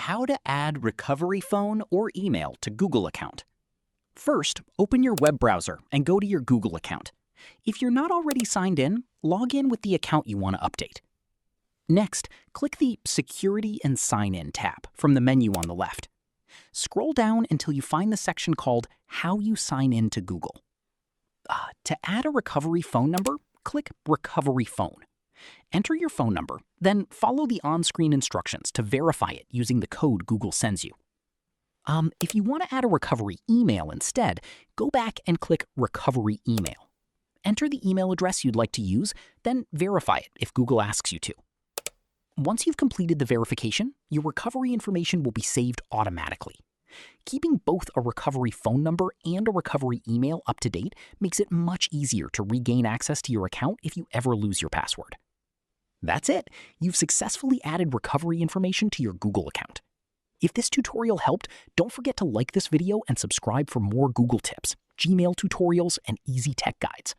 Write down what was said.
How to add recovery phone or email to Google account. First, open your web browser and go to your Google account. If you're not already signed in, log in with the account you want to update. Next, click the Security and Sign In tab from the menu on the left. Scroll down until you find the section called How You Sign In to Google. To add a recovery phone number, click Recovery Phone. Enter your phone number, then follow the on-screen instructions to verify it using the code Google sends you. If you want to add a recovery email instead, go back and click Recovery Email. Enter the email address you'd like to use, then verify it if Google asks you to. Once you've completed the verification, your recovery information will be saved automatically. Keeping both a recovery phone number and a recovery email up to date makes it much easier to regain access to your account if you ever lose your password. That's it. You've successfully added recovery information to your Google account. If this tutorial helped, don't forget to like this video and subscribe for more Google tips, Gmail tutorials, and easy tech guides.